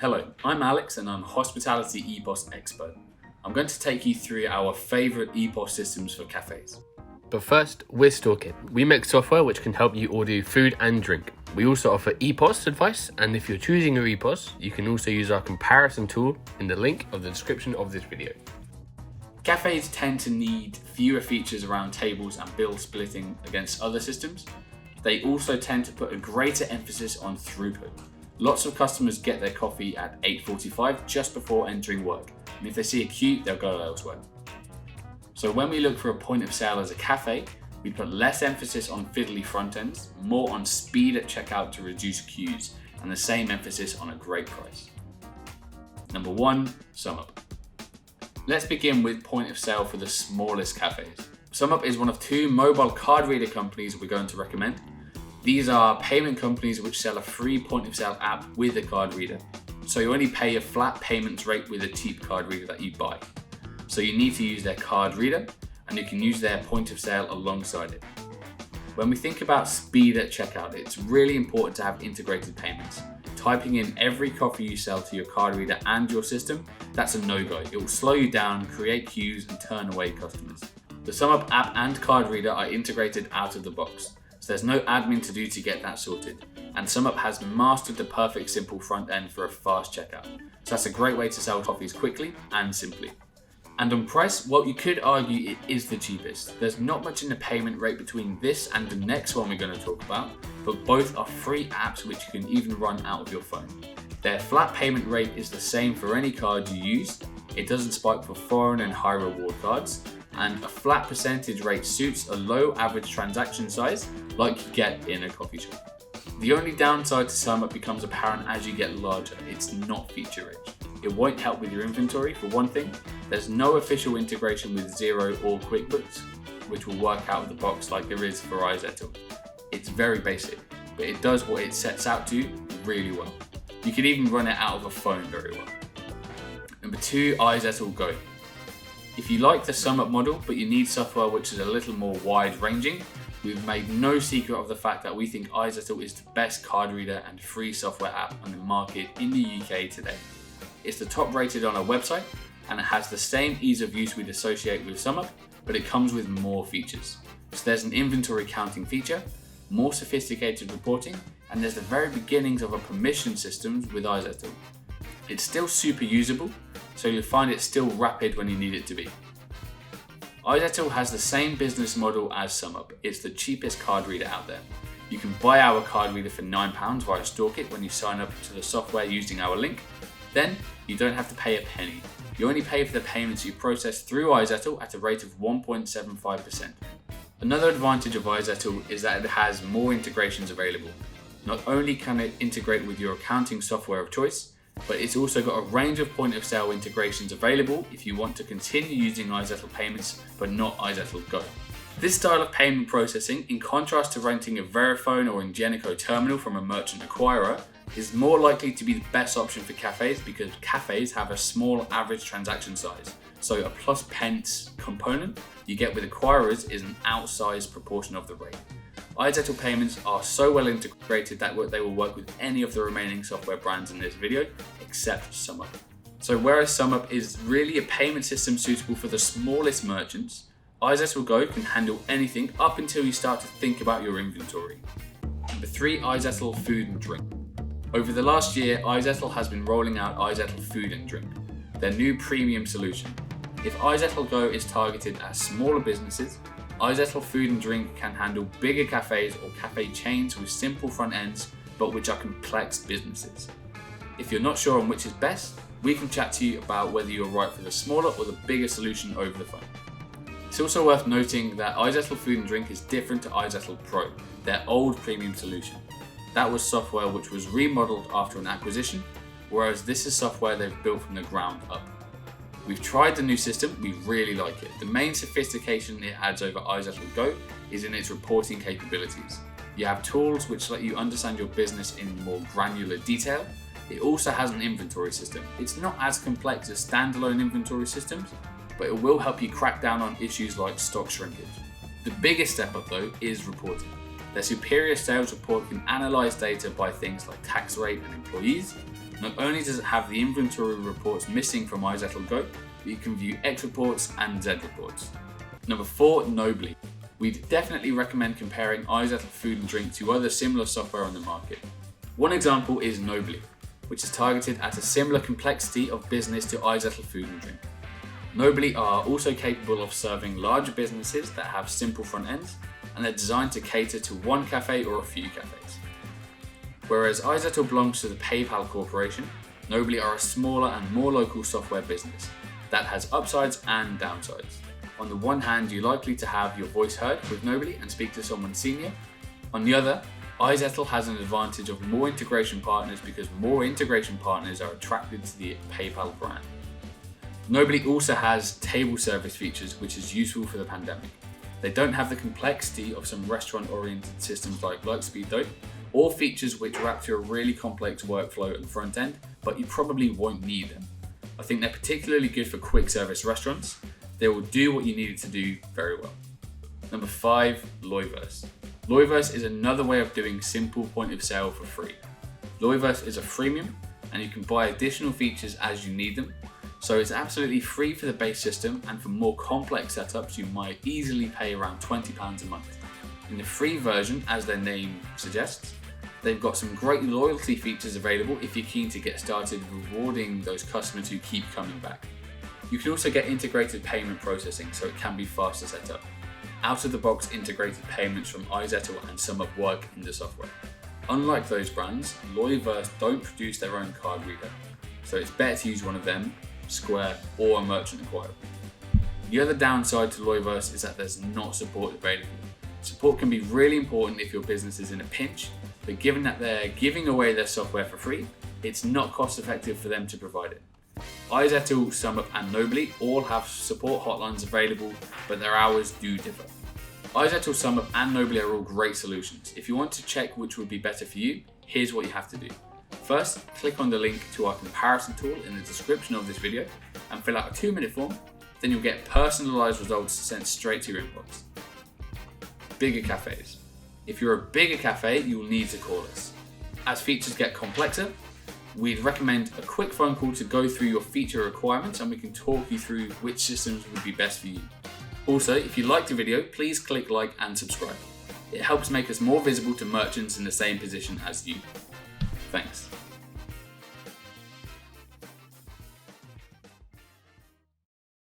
Hello, I'm Alex and I'm Hospitality EPOS expert. I'm going to take you through our favourite EPOS systems for cafes. But first, we're Storkit. We make software which can help you order food and drink. We also offer EPOS advice, and if you're choosing your EPOS, you can also use our comparison tool in the link of the description of this video. Cafes tend to need fewer features around tables and bill splitting against other systems. They also tend to put a greater emphasis on throughput. Lots of customers get their coffee at 8:45 just before entering work, and if they see a queue, they'll go elsewhere. So when we look for a point of sale as a cafe, we put less emphasis on fiddly front ends, more on speed at checkout to reduce queues, and the same emphasis on a great price. Number 1, SumUp. Let's begin with point of sale for the smallest cafes. SumUp is one of 2 mobile card reader companies we're going to recommend. These are payment companies which sell a free point of sale app with a card reader. So you only pay a flat payments rate with a cheap card reader that you buy. So you need to use their card reader, and you can use their point of sale alongside it. When we think about speed at checkout, it's really important to have integrated payments. Typing in every coffee you sell to your card reader and your system, that's a no-go. It will slow you down, create queues, and turn away customers. The SumUp app and card reader are integrated out of the box, so there's no admin to do to get that sorted. And SumUp has mastered the perfect simple front end for a fast checkout. So that's a great way to sell coffees quickly and simply. And on price, well, you could argue it is the cheapest. There's not much in the payment rate between this and the next one we're going to talk about, but both are free apps which you can even run out of your phone. Their flat payment rate is the same for any card you use. It doesn't spike for foreign and high reward cards, and a flat percentage rate suits a low average transaction size like you get in a coffee shop. The only downside to SumUp becomes apparent as you get larger. It's not feature rich. It won't help with your inventory for one thing. There's no official integration with Xero or QuickBooks, which will work out of the box like there is for iZettle. It's very basic, but it does what it sets out to really well. You can even run it out of a phone very well. Number 2, iZettle Go. If you like the SumUp model, but you need software which is a little more wide-ranging, we've made no secret of the fact that we think iZettle is the best card reader and free software app on the market in the UK today. It's the top rated on our website, and it has the same ease of use we'd associate with SumUp, but it comes with more features. So there's an inventory counting feature, more sophisticated reporting, and there's the very beginnings of a permission system with iZettle. It's still super usable, so you'll find it still rapid when you need it to be. iZettle has the same business model as SumUp. It's the cheapest card reader out there. You can buy our card reader for £9 via Storkit when you sign up to the software using our link. Then you don't have to pay a penny. You only pay for the payments you process through iZettle at a rate of 1.75%. Another advantage of iZettle is that it has more integrations available. Not only can it integrate with your accounting software of choice, but it's also got a range of point of sale integrations available if you want to continue using iZettle payments but not iZettle Go. This style of payment processing, in contrast to renting a Verifone or Ingenico terminal from a merchant acquirer, is more likely to be the best option for cafes because cafes have a small average transaction size. So a plus pence component you get with acquirers is an outsized proportion of the rate. iZettle payments are so well integrated that they will work with any of the remaining software brands in this video, except SumUp. So whereas SumUp is really a payment system suitable for the smallest merchants, iZettle Go can handle anything up until you start to think about your inventory. Number 3, iZettle Food and Drink. Over the last year, iZettle has been rolling out iZettle Food and Drink, their new premium solution. If iZettle Go is targeted at smaller businesses, iZettle Food and Drink can handle bigger cafes or cafe chains with simple front ends, but which are complex businesses. If you're not sure on which is best, we can chat to you about whether you're right for the smaller or the bigger solution over the phone. It's also worth noting that iZettle Food and Drink is different to iZettle Pro, their old premium solution. That was software which was remodeled after an acquisition, whereas this is software they've built from the ground up. We've tried the new system, we really like it. The main sophistication it adds over iZettle Go is in its reporting capabilities. You have tools which let you understand your business in more granular detail. It also has an inventory system. It's not as complex as standalone inventory systems, but it will help you crack down on issues like stock shrinkage. The biggest step up though is reporting. Their superior sales report can analyze data by things like tax rate and employees, Not only does it have the inventory reports missing from iZettle Go, but you can view X reports and Z reports. Number 4, Nobly. We'd definitely recommend comparing iZettle Food and Drink to other similar software on the market. One example is Nobly, which is targeted at a similar complexity of business to iZettle Food and Drink. Nobly are also capable of serving larger businesses that have simple front ends, and they're designed to cater to one cafe or a few cafes. Whereas iZettle belongs to the PayPal Corporation, Nobly are a smaller and more local software business that has upsides and downsides. On the one hand, you're likely to have your voice heard with Nobly and speak to someone senior. On the other, iZettle has an advantage of more integration partners because more integration partners are attracted to the PayPal brand. Nobly also has table service features, which is useful for the pandemic. They don't have the complexity of some restaurant-oriented systems like Lightspeed though, or features which wrap to a really complex workflow and front end, but you probably won't need them. I think they're particularly good for quick service restaurants. They will do what you need it to do very well. Number 5, Lloydverse. Lloydverse is another way of doing simple point of sale for free. Lloydverse is a freemium and you can buy additional features as you need them. So it's absolutely free for the base system, and for more complex setups you might easily pay around £20 a month. In the free version, as their name suggests, they've got some great loyalty features available if you're keen to get started rewarding those customers who keep coming back. You can also get integrated payment processing, so it can be faster set up. Out-of-the-box integrated payments from iZettle and SumUp work in the software. Unlike those brands, Loyverse don't produce their own card reader, so it's better to use one of them, Square, or a merchant acquirer. The other downside to Loyverse is that there's not support available. Support can be really important if your business is in a pinch, but given that they're giving away their software for free, it's not cost effective for them to provide it. iZettle, SumUp and Nobly all have support hotlines available, but their hours do differ. iZettle, SumUp and Nobly are all great solutions. If you want to check which would be better for you, here's what you have to do. First, click on the link to our comparison tool in the description of this video and fill out a 2-minute form, then you'll get personalized results sent straight to your inbox. Bigger cafes. If you're a bigger cafe, you'll need to call us. As features get complexer, we'd recommend a quick phone call to go through your feature requirements and we can talk you through which systems would be best for you. Also, if you liked the video, please click like and subscribe. It helps make us more visible to merchants in the same position as you. Thanks.